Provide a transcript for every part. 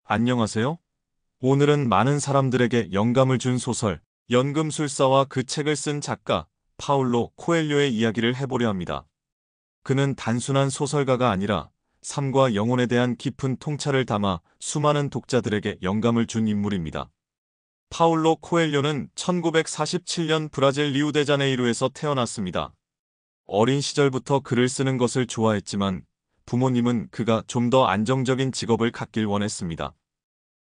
안녕하세요. 오늘은 많은 사람들에게 영감을 준 소설, 연금술사와 그 책을 쓴 작가, 파울로 코엘료의 이야기를 해보려 합니다. 그는 단순한 소설가가 아니라 삶과 영혼에 대한 깊은 통찰을 담아 수많은 독자들에게 영감을 준 인물입니다. 파울로 코엘료는 1947년 브라질 리우데자네이루에서 태어났습니다. 어린 시절부터 글을 쓰는 것을 좋아했지만 부모님은 그가 좀 더 안정적인 직업을 갖길 원했습니다.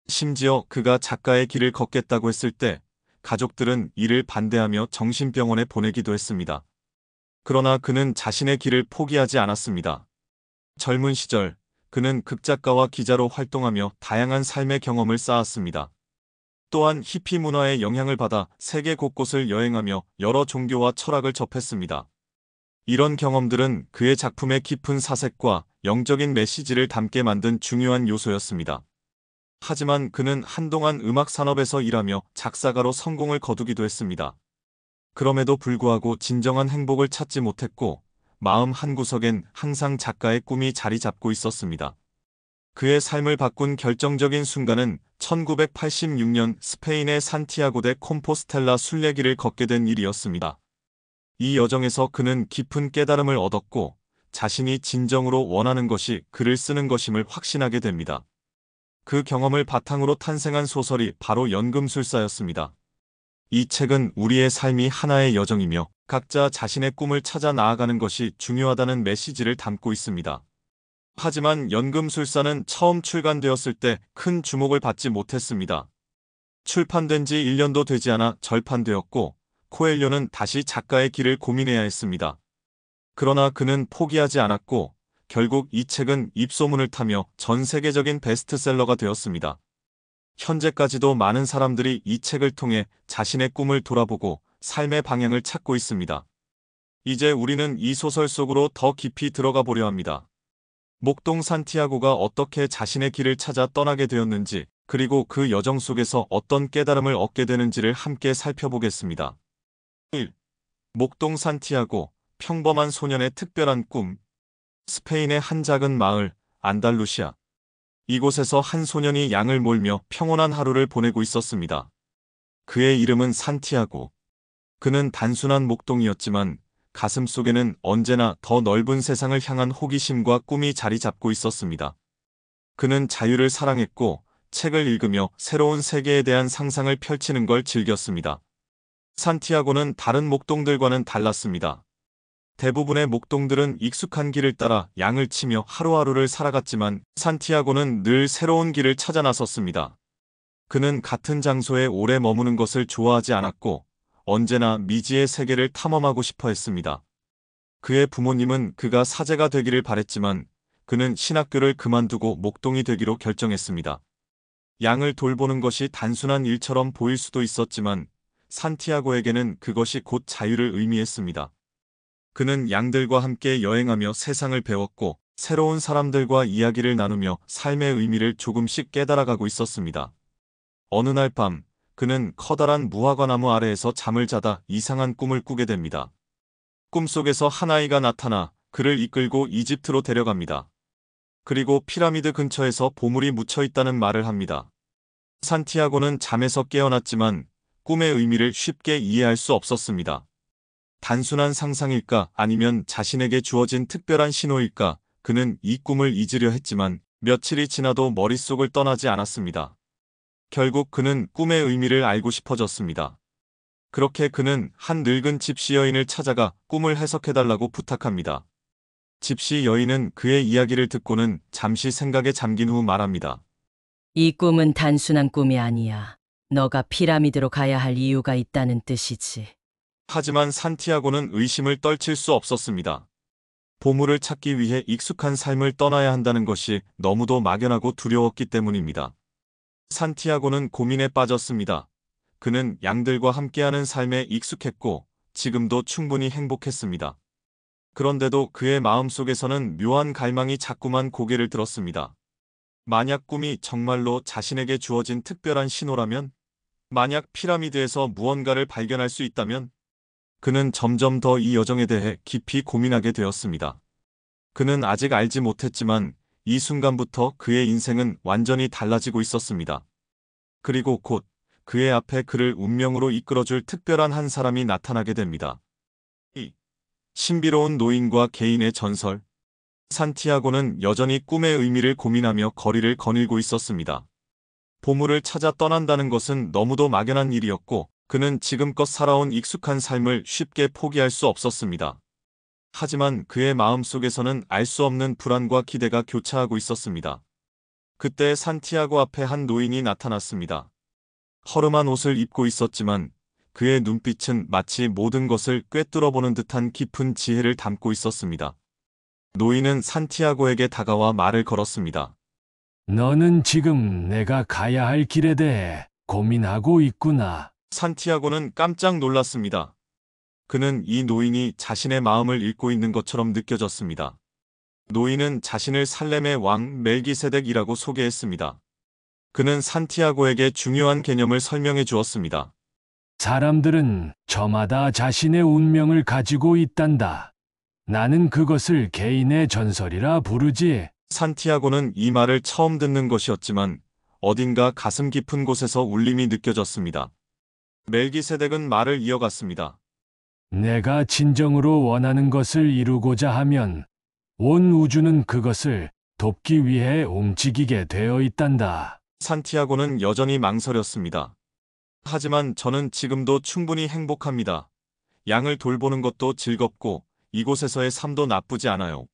심지어 그가 작가의 길을 걷겠다고 했을 때 가족들은 이를 반대하며 정신병원에 보내기도 했습니다. 그러나 그는 자신의 길을 포기하지 않았습니다. 젊은 시절 그는 극작가와 기자로 활동하며 다양한 삶의 경험을 쌓았습니다. 또한 히피 문화의 영향을 받아 세계 곳곳을 여행하며 여러 종교와 철학을 접했습니다. 이런 경험들은 그의 작품의 깊은 사색과 영적인 메시지를 담게 만든 중요한 요소였습니다. 하지만 그는 한동안 음악 산업에서 일하며 작사가로 성공을 거두기도 했습니다. 그럼에도 불구하고 진정한 행복을 찾지 못했고 마음 한구석엔 항상 작가의 꿈이 자리 잡고 있었습니다. 그의 삶을 바꾼 결정적인 순간은 1986년 스페인의 산티아고 데 콤포스텔라 순례길을 걷게 된 일이었습니다. 이 여정에서 그는 깊은 깨달음을 얻었고 자신이 진정으로 원하는 것이 글을 쓰는 것임을 확신하게 됩니다. 그 경험을 바탕으로 탄생한 소설이 바로 연금술사였습니다. 이 책은 우리의 삶이 하나의 여정이며 각자 자신의 꿈을 찾아 나아가는 것이 중요하다는 메시지를 담고 있습니다. 하지만 연금술사는 처음 출간되었을 때 큰 주목을 받지 못했습니다. 출판된 지 1년도 되지 않아 절판되었고 코엘료는 다시 작가의 길을 고민해야 했습니다. 그러나 그는 포기하지 않았고 결국 이 책은 입소문을 타며 전 세계적인 베스트셀러가 되었습니다. 현재까지도 많은 사람들이 이 책을 통해 자신의 꿈을 돌아보고 삶의 방향을 찾고 있습니다. 이제 우리는 이 소설 속으로 더 깊이 들어가 보려 합니다. 목동 산티아고가 어떻게 자신의 길을 찾아 떠나게 되었는지, 그리고 그 여정 속에서 어떤 깨달음을 얻게 되는지를 함께 살펴보겠습니다. 1. 목동 산티아고, 평범한 소년의 특별한 꿈. 스페인의 한 작은 마을, 안달루시아. 이곳에서 한 소년이 양을 몰며 평온한 하루를 보내고 있었습니다. 그의 이름은 산티아고. 그는 단순한 목동이었지만 가슴 속에는 언제나 더 넓은 세상을 향한 호기심과 꿈이 자리 잡고 있었습니다. 그는 자유를 사랑했고 책을 읽으며 새로운 세계에 대한 상상을 펼치는 걸 즐겼습니다. 산티아고는 다른 목동들과는 달랐습니다. 대부분의 목동들은 익숙한 길을 따라 양을 치며 하루하루를 살아갔지만 산티아고는 늘 새로운 길을 찾아 나섰습니다. 그는 같은 장소에 오래 머무는 것을 좋아하지 않았고 언제나 미지의 세계를 탐험하고 싶어 했습니다. 그의 부모님은 그가 사제가 되기를 바랬지만 그는 신학교를 그만두고 목동이 되기로 결정했습니다. 양을 돌보는 것이 단순한 일처럼 보일 수도 있었지만 산티아고에게는 그것이 곧 자유를 의미했습니다. 그는 양들과 함께 여행하며 세상을 배웠고 새로운 사람들과 이야기를 나누며 삶의 의미를 조금씩 깨달아가고 있었습니다. 어느 날 밤, 그는 커다란 무화과나무 아래에서 잠을 자다 이상한 꿈을 꾸게 됩니다. 꿈속에서 한 아이가 나타나 그를 이끌고 이집트로 데려갑니다. 그리고 피라미드 근처에서 보물이 묻혀 있다는 말을 합니다. 산티아고는 잠에서 깨어났지만 꿈의 의미를 쉽게 이해할 수 없었습니다. 단순한 상상일까 아니면 자신에게 주어진 특별한 신호일까, 그는 이 꿈을 잊으려 했지만 며칠이 지나도 머릿속을 떠나지 않았습니다. 결국 그는 꿈의 의미를 알고 싶어졌습니다. 그렇게 그는 한 늙은 집시 여인을 찾아가 꿈을 해석해달라고 부탁합니다. 집시 여인은 그의 이야기를 듣고는 잠시 생각에 잠긴 후 말합니다. 이 꿈은 단순한 꿈이 아니야. 너가 피라미드로 가야 할 이유가 있다는 뜻이지. 하지만 산티아고는 의심을 떨칠 수 없었습니다. 보물을 찾기 위해 익숙한 삶을 떠나야 한다는 것이 너무도 막연하고 두려웠기 때문입니다. 산티아고는 고민에 빠졌습니다. 그는 양들과 함께하는 삶에 익숙했고 지금도 충분히 행복했습니다. 그런데도 그의 마음속에서는 묘한 갈망이 자꾸만 고개를 들었습니다. 만약 꿈이 정말로 자신에게 주어진 특별한 신호라면, 만약 피라미드에서 무언가를 발견할 수 있다면, 그는 점점 더 이 여정에 대해 깊이 고민하게 되었습니다. 그는 아직 알지 못했지만 이 순간부터 그의 인생은 완전히 달라지고 있었습니다. 그리고 곧 그의 앞에 그를 운명으로 이끌어줄 특별한 한 사람이 나타나게 됩니다. 이 신비로운 노인과 개인의 전설. 산티아고는 여전히 꿈의 의미를 고민하며 거리를 거닐고 있었습니다. 보물을 찾아 떠난다는 것은 너무도 막연한 일이었고, 그는 지금껏 살아온 익숙한 삶을 쉽게 포기할 수 없었습니다. 하지만 그의 마음속에서는 알 수 없는 불안과 기대가 교차하고 있었습니다. 그때 산티아고 앞에 한 노인이 나타났습니다. 허름한 옷을 입고 있었지만 그의 눈빛은 마치 모든 것을 꿰뚫어보는 듯한 깊은 지혜를 담고 있었습니다. 노인은 산티아고에게 다가와 말을 걸었습니다. 너는 지금 내가 가야 할 길에 대해 고민하고 있구나. 산티아고는 깜짝 놀랐습니다. 그는 이 노인이 자신의 마음을 읽고 있는 것처럼 느껴졌습니다. 노인은 자신을 살렘의 왕 멜기세덱이라고 소개했습니다. 그는 산티아고에게 중요한 개념을 설명해 주었습니다. 사람들은 저마다 자신의 운명을 가지고 있단다. 나는 그것을 개인의 전설이라 부르지. 산티아고는 이 말을 처음 듣는 것이었지만 어딘가 가슴 깊은 곳에서 울림이 느껴졌습니다. 멜기세덱은 말을 이어갔습니다. 내가 진정으로 원하는 것을 이루고자 하면 온 우주는 그것을 돕기 위해 움직이게 되어 있단다. 산티아고는 여전히 망설였습니다. 하지만 저는 지금도 충분히 행복합니다. 양을 돌보는 것도 즐겁고 이곳에서의 삶도 나쁘지 않아요.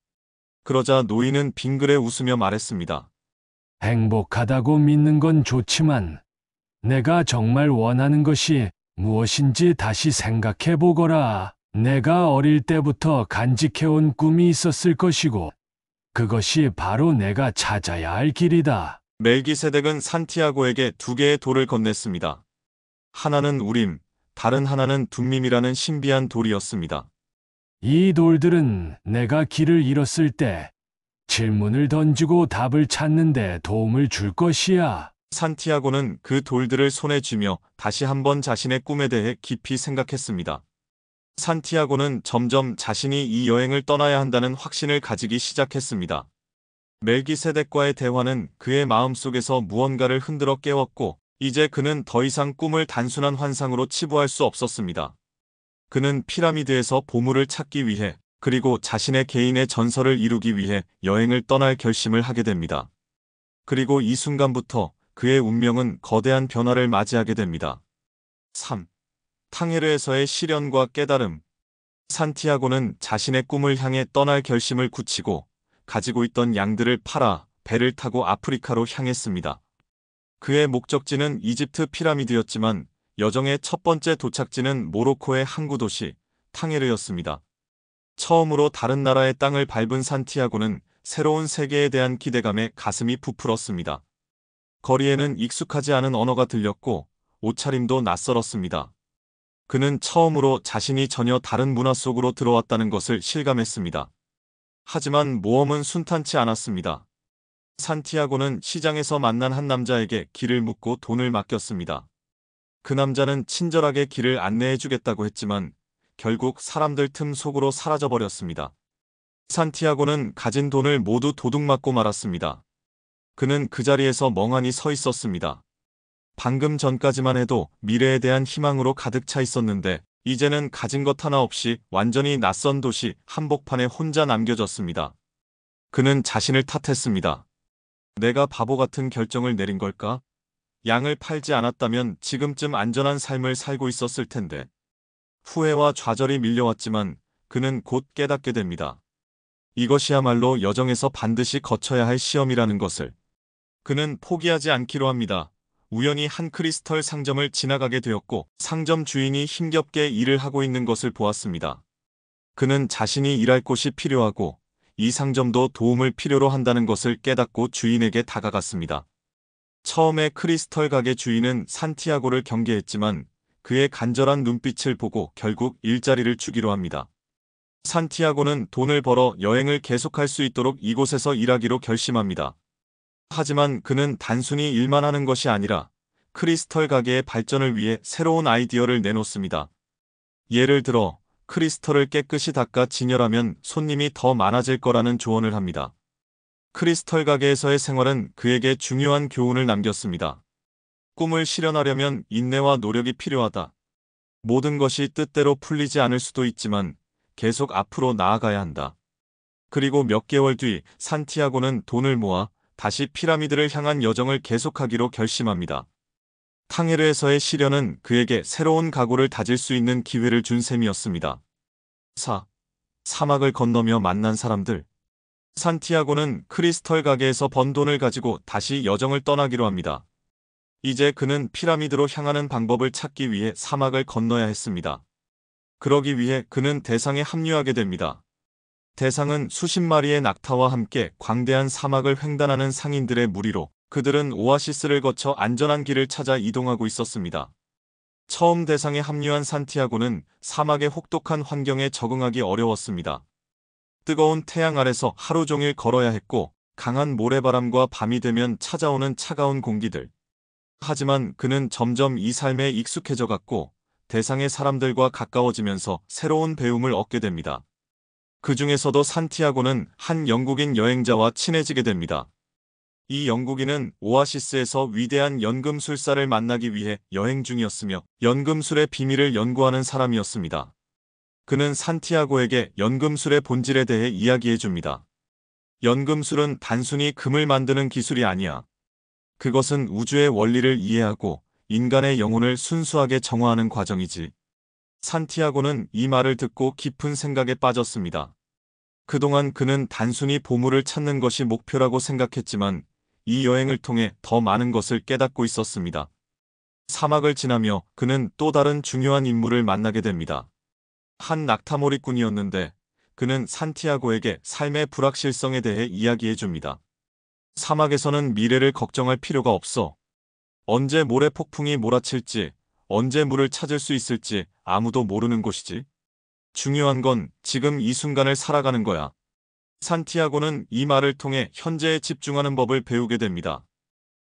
그러자 노인은 빙그레 웃으며 말했습니다. 행복하다고 믿는 건 좋지만 내가 정말 원하는 것이 무엇인지 다시 생각해 보거라. 내가 어릴 때부터 간직해온 꿈이 있었을 것이고 그것이 바로 내가 찾아야 할 길이다. 멜기세덱은 산티아고에게 두 개의 돌을 건넸습니다. 하나는 우림, 다른 하나는 둠밈이라는 신비한 돌이었습니다. 이 돌들은 내가 길을 잃었을 때 질문을 던지고 답을 찾는 데 도움을 줄 것이야. 산티아고는 그 돌들을 손에 쥐며 다시 한번 자신의 꿈에 대해 깊이 생각했습니다. 산티아고는 점점 자신이 이 여행을 떠나야 한다는 확신을 가지기 시작했습니다. 멜기세덱과의 대화는 그의 마음속에서 무언가를 흔들어 깨웠고, 이제 그는 더 이상 꿈을 단순한 환상으로 치부할 수 없었습니다. 그는 피라미드에서 보물을 찾기 위해, 그리고 자신의 개인의 전설을 이루기 위해 여행을 떠날 결심을 하게 됩니다. 그리고 이 순간부터 그의 운명은 거대한 변화를 맞이하게 됩니다. 3. 탕헤르에서의 시련과 깨달음. 산티아고는 자신의 꿈을 향해 떠날 결심을 굳히고 가지고 있던 양들을 팔아 배를 타고 아프리카로 향했습니다. 그의 목적지는 이집트 피라미드였지만 여정의 첫 번째 도착지는 모로코의 항구 도시 탕헤르였습니다. 처음으로 다른 나라의 땅을 밟은 산티아고는 새로운 세계에 대한 기대감에 가슴이 부풀었습니다. 거리에는 익숙하지 않은 언어가 들렸고 옷차림도 낯설었습니다. 그는 처음으로 자신이 전혀 다른 문화 속으로 들어왔다는 것을 실감했습니다. 하지만 모험은 순탄치 않았습니다. 산티아고는 시장에서 만난 한 남자에게 길을 묻고 돈을 맡겼습니다. 그 남자는 친절하게 길을 안내해주겠다고 했지만 결국 사람들 틈 속으로 사라져버렸습니다. 산티아고는 가진 돈을 모두 도둑맞고 말았습니다. 그는 그 자리에서 멍하니 서 있었습니다. 방금 전까지만 해도 미래에 대한 희망으로 가득 차 있었는데 이제는 가진 것 하나 없이 완전히 낯선 도시 한복판에 혼자 남겨졌습니다. 그는 자신을 탓했습니다. 내가 바보 같은 결정을 내린 걸까? 양을 팔지 않았다면 지금쯤 안전한 삶을 살고 있었을 텐데. 후회와 좌절이 밀려왔지만 그는 곧 깨닫게 됩니다. 이것이야말로 여정에서 반드시 거쳐야 할 시험이라는 것을. 그는 포기하지 않기로 합니다. 우연히 한 크리스털 상점을 지나가게 되었고 상점 주인이 힘겹게 일을 하고 있는 것을 보았습니다. 그는 자신이 일할 곳이 필요하고 이 상점도 도움을 필요로 한다는 것을 깨닫고 주인에게 다가갔습니다. 처음에 크리스털 가게 주인은 산티아고를 경계했지만 그의 간절한 눈빛을 보고 결국 일자리를 주기로 합니다. 산티아고는 돈을 벌어 여행을 계속할 수 있도록 이곳에서 일하기로 결심합니다. 하지만 그는 단순히 일만 하는 것이 아니라 크리스털 가게의 발전을 위해 새로운 아이디어를 내놓습니다. 예를 들어 크리스털을 깨끗이 닦아 진열하면 손님이 더 많아질 거라는 조언을 합니다. 크리스털 가게에서의 생활은 그에게 중요한 교훈을 남겼습니다. 꿈을 실현하려면 인내와 노력이 필요하다. 모든 것이 뜻대로 풀리지 않을 수도 있지만 계속 앞으로 나아가야 한다. 그리고 몇 개월 뒤 산티아고는 돈을 모아 다시 피라미드를 향한 여정을 계속하기로 결심합니다. 탕헤르에서의 시련은 그에게 새로운 각오를 다질 수 있는 기회를 준 셈이었습니다. 사막을 건너며 만난 사람들. 산티아고는 크리스털 가게에서 번 돈을 가지고 다시 여정을 떠나기로 합니다. 이제 그는 피라미드로 향하는 방법을 찾기 위해 사막을 건너야 했습니다. 그러기 위해 그는 대상에 합류하게 됩니다. 대상은 수십 마리의 낙타와 함께 광대한 사막을 횡단하는 상인들의 무리로 그들은 오아시스를 거쳐 안전한 길을 찾아 이동하고 있었습니다. 처음 대상에 합류한 산티아고는 사막의 혹독한 환경에 적응하기 어려웠습니다. 뜨거운 태양 아래서 하루 종일 걸어야 했고 강한 모래바람과 밤이 되면 찾아오는 차가운 공기들. 하지만 그는 점점 이 삶에 익숙해져 갔고 대상의 사람들과 가까워지면서 새로운 배움을 얻게 됩니다. 그 중에서도 산티아고는 한 영국인 여행자와 친해지게 됩니다. 이 영국인은 오아시스에서 위대한 연금술사를 만나기 위해 여행 중이었으며 연금술의 비밀을 연구하는 사람이었습니다. 그는 산티아고에게 연금술의 본질에 대해 이야기해 줍니다. 연금술은 단순히 금을 만드는 기술이 아니야. 그것은 우주의 원리를 이해하고 인간의 영혼을 순수하게 정화하는 과정이지. 산티아고는 이 말을 듣고 깊은 생각에 빠졌습니다. 그동안 그는 단순히 보물을 찾는 것이 목표라고 생각했지만 이 여행을 통해 더 많은 것을 깨닫고 있었습니다. 사막을 지나며 그는 또 다른 중요한 인물을 만나게 됩니다. 한 낙타몰이꾼이었는데 그는 산티아고에게 삶의 불확실성에 대해 이야기해 줍니다. 사막에서는 미래를 걱정할 필요가 없어. 언제 모래 폭풍이 몰아칠지, 언제 물을 찾을 수 있을지 아무도 모르는 곳이지. 중요한 건 지금 이 순간을 살아가는 거야. 산티아고는 이 말을 통해 현재에 집중하는 법을 배우게 됩니다.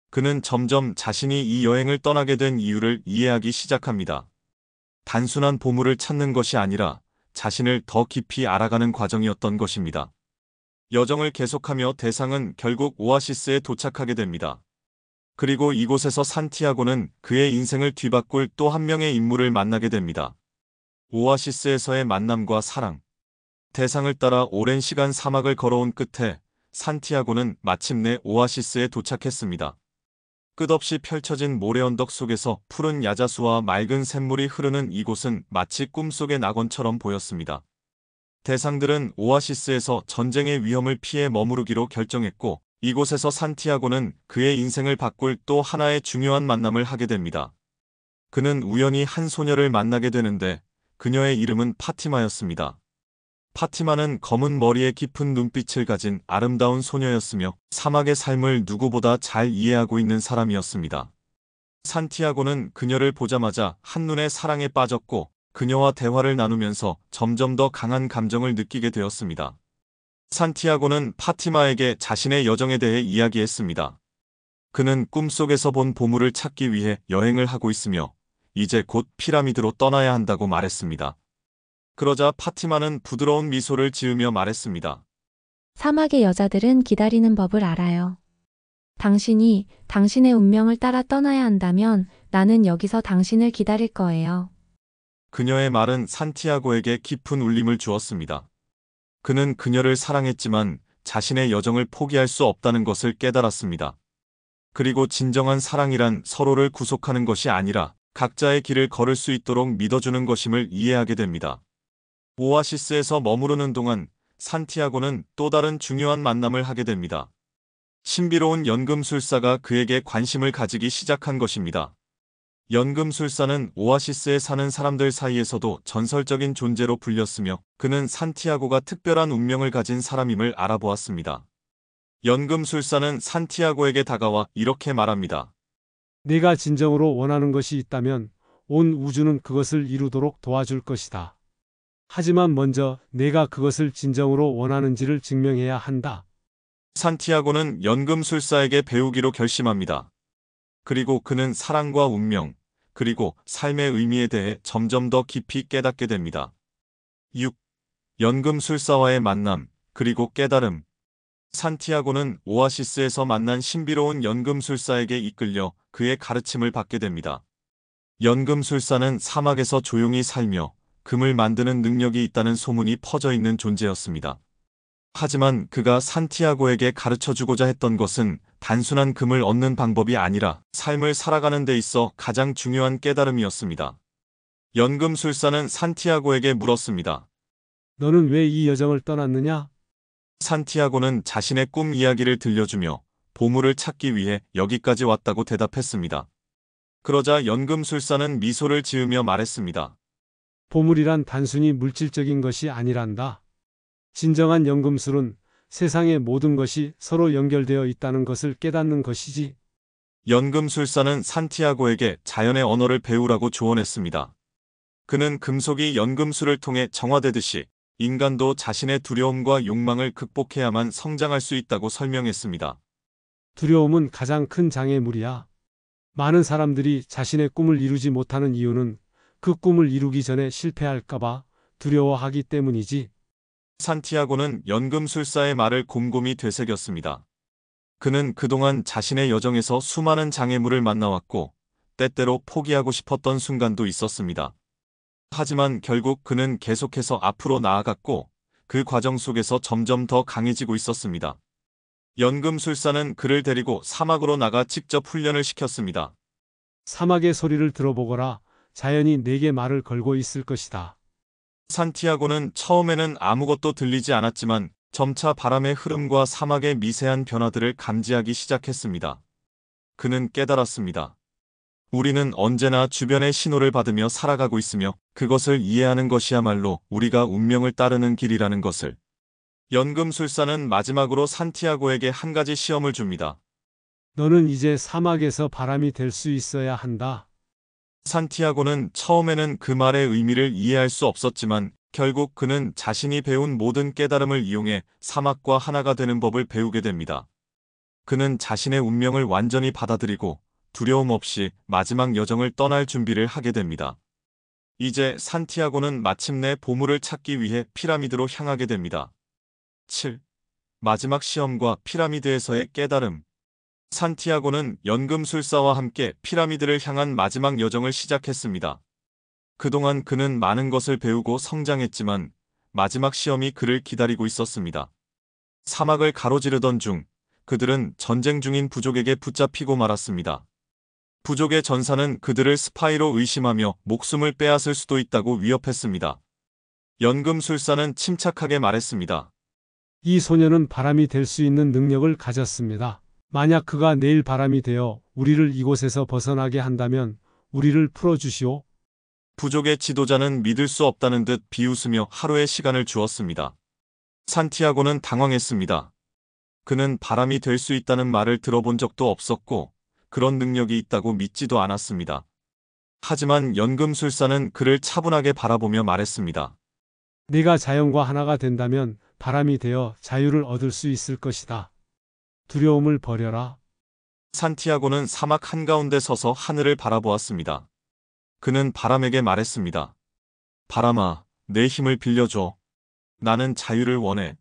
그는 점점 자신이 이 여행을 떠나게 된 이유를 이해하기 시작합니다. 단순한 보물을 찾는 것이 아니라 자신을 더 깊이 알아가는 과정이었던 것입니다. 여정을 계속하며 대상은 결국 오아시스에 도착하게 됩니다. 그리고 이곳에서 산티아고는 그의 인생을 뒤바꿀 또 한 명의 인물을 만나게 됩니다. 오아시스에서의 만남과 사랑. 대상을 따라 오랜 시간 사막을 걸어온 끝에 산티아고는 마침내 오아시스에 도착했습니다. 끝없이 펼쳐진 모래 언덕 속에서 푸른 야자수와 맑은 샘물이 흐르는 이곳은 마치 꿈속의 낙원처럼 보였습니다. 대상들은 오아시스에서 전쟁의 위험을 피해 머무르기로 결정했고 이곳에서 산티아고는 그의 인생을 바꿀 또 하나의 중요한 만남을 하게 됩니다. 그는 우연히 한 소녀를 만나게 되는데 그녀의 이름은 파티마였습니다. 파티마는 검은 머리에 깊은 눈빛을 가진 아름다운 소녀였으며 사막의 삶을 누구보다 잘 이해하고 있는 사람이었습니다. 산티아고는 그녀를 보자마자 한눈에 사랑에 빠졌고 그녀와 대화를 나누면서 점점 더 강한 감정을 느끼게 되었습니다. 산티아고는 파티마에게 자신의 여정에 대해 이야기했습니다. 그는 꿈속에서 본 보물을 찾기 위해 여행을 하고 있으며 이제 곧 피라미드로 떠나야 한다고 말했습니다. 그러자 파티마는 부드러운 미소를 지으며 말했습니다. 사막의 여자들은 기다리는 법을 알아요. 당신이 당신의 운명을 따라 떠나야 한다면 나는 여기서 당신을 기다릴 거예요. 그녀의 말은 산티아고에게 깊은 울림을 주었습니다. 그는 그녀를 사랑했지만 자신의 여정을 포기할 수 없다는 것을 깨달았습니다. 그리고 진정한 사랑이란 서로를 구속하는 것이 아니라 각자의 길을 걸을 수 있도록 믿어주는 것임을 이해하게 됩니다. 오아시스에서 머무르는 동안 산티아고는 또 다른 중요한 만남을 하게 됩니다. 신비로운 연금술사가 그에게 관심을 가지기 시작한 것입니다. 연금술사는 오아시스에 사는 사람들 사이에서도 전설적인 존재로 불렸으며 그는 산티아고가 특별한 운명을 가진 사람임을 알아보았습니다. 연금술사는 산티아고에게 다가와 이렇게 말합니다. 네가 진정으로 원하는 것이 있다면 온 우주는 그것을 이루도록 도와줄 것이다. 하지만 먼저 내가 그것을 진정으로 원하는지를 증명해야 한다. 산티아고는 연금술사에게 배우기로 결심합니다. 그리고 그는 사랑과 운명, 그리고 삶의 의미에 대해 점점 더 깊이 깨닫게 됩니다. 6. 연금술사와의 만남, 그리고 깨달음. 산티아고는 오아시스에서 만난 신비로운 연금술사에게 이끌려 그의 가르침을 받게 됩니다. 연금술사는 사막에서 조용히 살며 금을 만드는 능력이 있다는 소문이 퍼져 있는 존재였습니다. 하지만 그가 산티아고에게 가르쳐주고자 했던 것은 단순한 금을 얻는 방법이 아니라 삶을 살아가는 데 있어 가장 중요한 깨달음이었습니다. 연금술사는 산티아고에게 물었습니다. 너는 왜 이 여정을 떠났느냐? 산티아고는 자신의 꿈 이야기를 들려주며 보물을 찾기 위해 여기까지 왔다고 대답했습니다. 그러자 연금술사는 미소를 지으며 말했습니다. 보물이란 단순히 물질적인 것이 아니란다. 진정한 연금술은 세상의 모든 것이 서로 연결되어 있다는 것을 깨닫는 것이지. 연금술사는 산티아고에게 자연의 언어를 배우라고 조언했습니다. 그는 금속이 연금술을 통해 정화되듯이 인간도 자신의 두려움과 욕망을 극복해야만 성장할 수 있다고 설명했습니다. 두려움은 가장 큰 장애물이야. 많은 사람들이 자신의 꿈을 이루지 못하는 이유는 그 꿈을 이루기 전에 실패할까봐 두려워하기 때문이지. 산티아고는 연금술사의 말을 곰곰이 되새겼습니다. 그는 그동안 자신의 여정에서 수많은 장애물을 만나왔고 때때로 포기하고 싶었던 순간도 있었습니다. 하지만 결국 그는 계속해서 앞으로 나아갔고 그 과정 속에서 점점 더 강해지고 있었습니다. 연금술사는 그를 데리고 사막으로 나가 직접 훈련을 시켰습니다. 사막의 소리를 들어보거라. 자연이 내게 말을 걸고 있을 것이다. 산티아고는 처음에는 아무것도 들리지 않았지만 점차 바람의 흐름과 사막의 미세한 변화들을 감지하기 시작했습니다. 그는 깨달았습니다. 우리는 언제나 주변의 신호를 받으며 살아가고 있으며 그것을 이해하는 것이야말로 우리가 운명을 따르는 길이라는 것을. 연금술사는 마지막으로 산티아고에게 한 가지 시험을 줍니다. 너는 이제 사막에서 바람이 될 수 있어야 한다. 산티아고는 처음에는 그 말의 의미를 이해할 수 없었지만 결국 그는 자신이 배운 모든 깨달음을 이용해 사막과 하나가 되는 법을 배우게 됩니다. 그는 자신의 운명을 완전히 받아들이고 두려움 없이 마지막 여정을 떠날 준비를 하게 됩니다. 이제 산티아고는 마침내 보물을 찾기 위해 피라미드로 향하게 됩니다. 7. 마지막 시험과 피라미드에서의 깨달음. 산티아고는 연금술사와 함께 피라미드를 향한 마지막 여정을 시작했습니다. 그동안 그는 많은 것을 배우고 성장했지만 마지막 시험이 그를 기다리고 있었습니다. 사막을 가로지르던 중 그들은 전쟁 중인 부족에게 붙잡히고 말았습니다. 부족의 전사는 그들을 스파이로 의심하며 목숨을 빼앗을 수도 있다고 위협했습니다. 연금술사는 침착하게 말했습니다. 이 소녀는 바람이 될 수 있는 능력을 가졌습니다. 만약 그가 내일 바람이 되어 우리를 이곳에서 벗어나게 한다면 우리를 풀어주시오. 부족의 지도자는 믿을 수 없다는 듯 비웃으며 하루의 시간을 주었습니다. 산티아고는 당황했습니다. 그는 바람이 될 수 있다는 말을 들어본 적도 없었고 그런 능력이 있다고 믿지도 않았습니다. 하지만 연금술사는 그를 차분하게 바라보며 말했습니다. 네가 자연과 하나가 된다면 바람이 되어 자유를 얻을 수 있을 것이다. 두려움을 버려라. 산티아고는 사막 한가운데 서서 하늘을 바라보았습니다. 그는 바람에게 말했습니다. 바람아, 내 힘을 빌려줘. 나는 자유를 원해.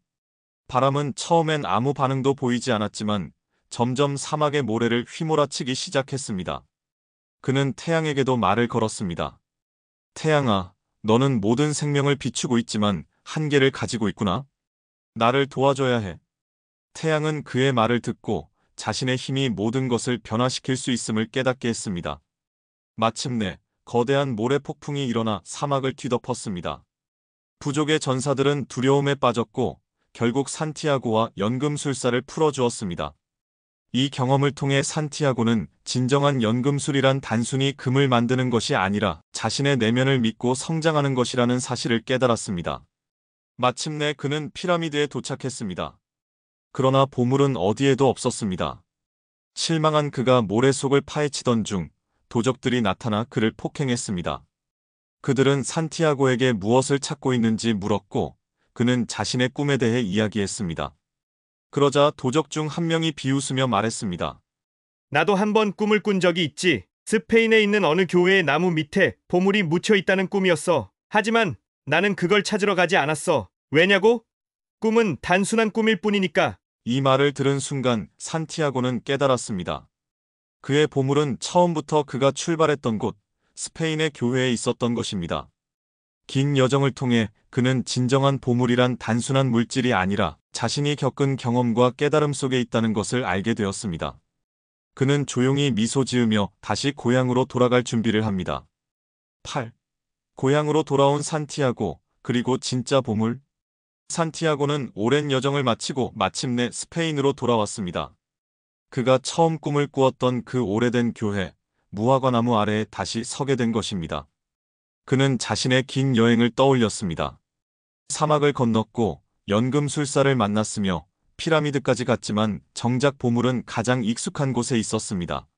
바람은 처음엔 아무 반응도 보이지 않았지만 점점 사막의 모래를 휘몰아치기 시작했습니다. 그는 태양에게도 말을 걸었습니다. 태양아, 너는 모든 생명을 비추고 있지만 한계를 가지고 있구나. 나를 도와줘야 해. 태양은 그의 말을 듣고 자신의 힘이 모든 것을 변화시킬 수 있음을 깨닫게 했습니다. 마침내 거대한 모래 폭풍이 일어나 사막을 뒤덮었습니다. 부족의 전사들은 두려움에 빠졌고 결국 산티아고와 연금술사를 풀어주었습니다. 이 경험을 통해 산티아고는 진정한 연금술이란 단순히 금을 만드는 것이 아니라 자신의 내면을 믿고 성장하는 것이라는 사실을 깨달았습니다. 마침내 그는 피라미드에 도착했습니다. 그러나 보물은 어디에도 없었습니다. 실망한 그가 모래 속을 파헤치던 중 도적들이 나타나 그를 폭행했습니다. 그들은 산티아고에게 무엇을 찾고 있는지 물었고 그는 자신의 꿈에 대해 이야기했습니다. 그러자 도적 중 한 명이 비웃으며 말했습니다. 나도 한번 꿈을 꾼 적이 있지. 스페인에 있는 어느 교회의 나무 밑에 보물이 묻혀 있다는 꿈이었어. 하지만 나는 그걸 찾으러 가지 않았어. 왜냐고? 꿈은 단순한 꿈일 뿐이니까. 이 말을 들은 순간 산티아고는 깨달았습니다. 그의 보물은 처음부터 그가 출발했던 곳, 스페인의 교회에 있었던 것입니다. 긴 여정을 통해 그는 진정한 보물이란 단순한 물질이 아니라 자신이 겪은 경험과 깨달음 속에 있다는 것을 알게 되었습니다. 그는 조용히 미소 지으며 다시 고향으로 돌아갈 준비를 합니다. 8. 고향으로 돌아온 산티아고, 그리고 진짜 보물? 산티아고는 오랜 여정을 마치고 마침내 스페인으로 돌아왔습니다. 그가 처음 꿈을 꾸었던 그 오래된 교회, 무화과나무 아래에 다시 서게 된 것입니다. 그는 자신의 긴 여행을 떠올렸습니다. 사막을 건넜고 연금술사를 만났으며 피라미드까지 갔지만 정작 보물은 가장 익숙한 곳에 있었습니다.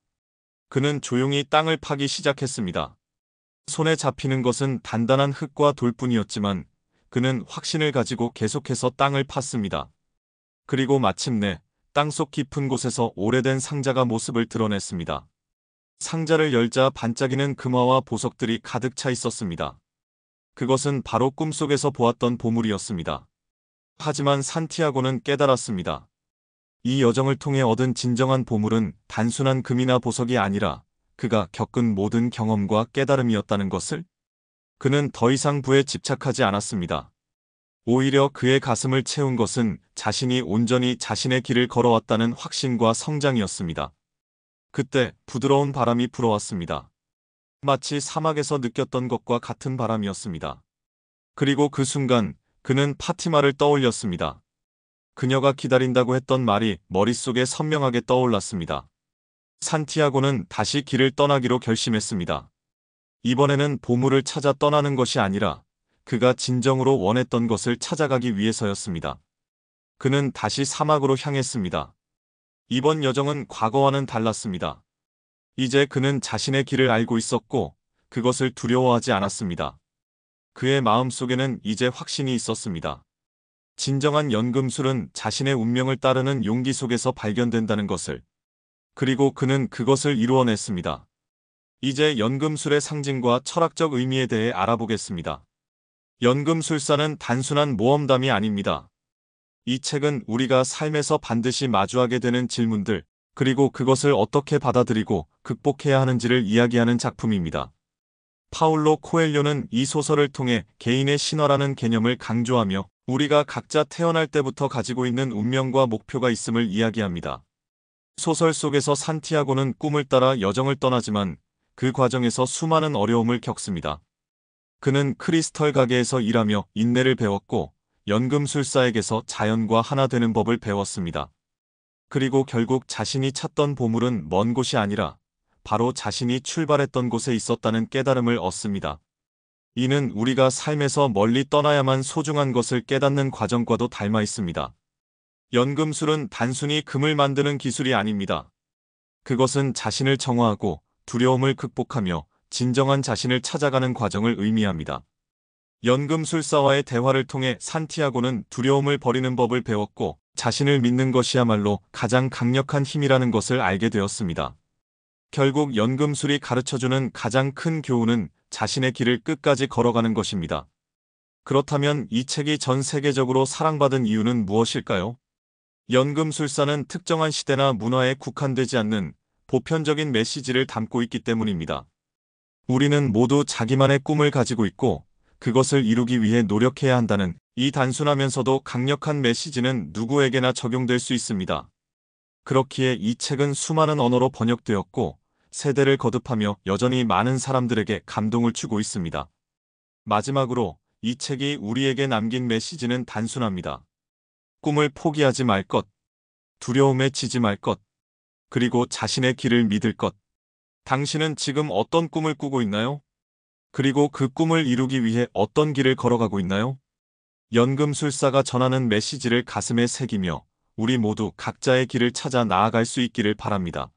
그는 조용히 땅을 파기 시작했습니다. 손에 잡히는 것은 단단한 흙과 돌뿐이었지만 그는 확신을 가지고 계속해서 땅을 팠습니다. 그리고 마침내 땅속 깊은 곳에서 오래된 상자가 모습을 드러냈습니다. 상자를 열자 반짝이는 금화와 보석들이 가득 차 있었습니다. 그것은 바로 꿈속에서 보았던 보물이었습니다. 하지만 산티아고는 깨달았습니다. 이 여정을 통해 얻은 진정한 보물은 단순한 금이나 보석이 아니라 그가 겪은 모든 경험과 깨달음이었다는 것을. 그는 더 이상 부에 집착하지 않았습니다. 오히려 그의 가슴을 채운 것은 자신이 온전히 자신의 길을 걸어왔다는 확신과 성장이었습니다. 그때 부드러운 바람이 불어왔습니다. 마치 사막에서 느꼈던 것과 같은 바람이었습니다. 그리고 그 순간 그는 파티마를 떠올렸습니다. 그녀가 기다린다고 했던 말이 머릿속에 선명하게 떠올랐습니다. 산티아고는 다시 길을 떠나기로 결심했습니다. 이번에는 보물을 찾아 떠나는 것이 아니라 그가 진정으로 원했던 것을 찾아가기 위해서였습니다. 그는 다시 사막으로 향했습니다. 이번 여정은 과거와는 달랐습니다. 이제 그는 자신의 길을 알고 있었고 그것을 두려워하지 않았습니다. 그의 마음속에는 이제 확신이 있었습니다. 진정한 연금술은 자신의 운명을 따르는 용기 속에서 발견된다는 것을. 그리고 그는 그것을 이루어냈습니다. 이제 연금술의 상징과 철학적 의미에 대해 알아보겠습니다. 연금술사는 단순한 모험담이 아닙니다. 이 책은 우리가 삶에서 반드시 마주하게 되는 질문들, 그리고 그것을 어떻게 받아들이고 극복해야 하는지를 이야기하는 작품입니다. 파울로 코엘료는 이 소설을 통해 개인의 신화라는 개념을 강조하며 우리가 각자 태어날 때부터 가지고 있는 운명과 목표가 있음을 이야기합니다. 소설 속에서 산티아고는 꿈을 따라 여정을 떠나지만 그 과정에서 수많은 어려움을 겪습니다. 그는 크리스털 가게에서 일하며 인내를 배웠고 연금술사에게서 자연과 하나 되는 법을 배웠습니다. 그리고 결국 자신이 찾던 보물은 먼 곳이 아니라 바로 자신이 출발했던 곳에 있었다는 깨달음을 얻습니다. 이는 우리가 삶에서 멀리 떠나야만 소중한 것을 깨닫는 과정과도 닮아 있습니다. 연금술은 단순히 금을 만드는 기술이 아닙니다. 그것은 자신을 정화하고 두려움을 극복하며 진정한 자신을 찾아가는 과정을 의미합니다. 연금술사와의 대화를 통해 산티아고는 두려움을 버리는 법을 배웠고 자신을 믿는 것이야말로 가장 강력한 힘이라는 것을 알게 되었습니다. 결국 연금술이 가르쳐주는 가장 큰 교훈은 자신의 길을 끝까지 걸어가는 것입니다. 그렇다면 이 책이 전 세계적으로 사랑받은 이유는 무엇일까요? 연금술사는 특정한 시대나 문화에 국한되지 않는 보편적인 메시지를 담고 있기 때문입니다. 우리는 모두 자기만의 꿈을 가지고 있고 그것을 이루기 위해 노력해야 한다는 이 단순하면서도 강력한 메시지는 누구에게나 적용될 수 있습니다. 그렇기에 이 책은 수많은 언어로 번역되었고 세대를 거듭하며 여전히 많은 사람들에게 감동을 주고 있습니다. 마지막으로 이 책이 우리에게 남긴 메시지는 단순합니다. 꿈을 포기하지 말 것, 두려움에 지지 말 것, 그리고 자신의 길을 믿을 것. 당신은 지금 어떤 꿈을 꾸고 있나요? 그리고 그 꿈을 이루기 위해 어떤 길을 걸어가고 있나요? 연금술사가 전하는 메시지를 가슴에 새기며 우리 모두 각자의 길을 찾아 나아갈 수 있기를 바랍니다.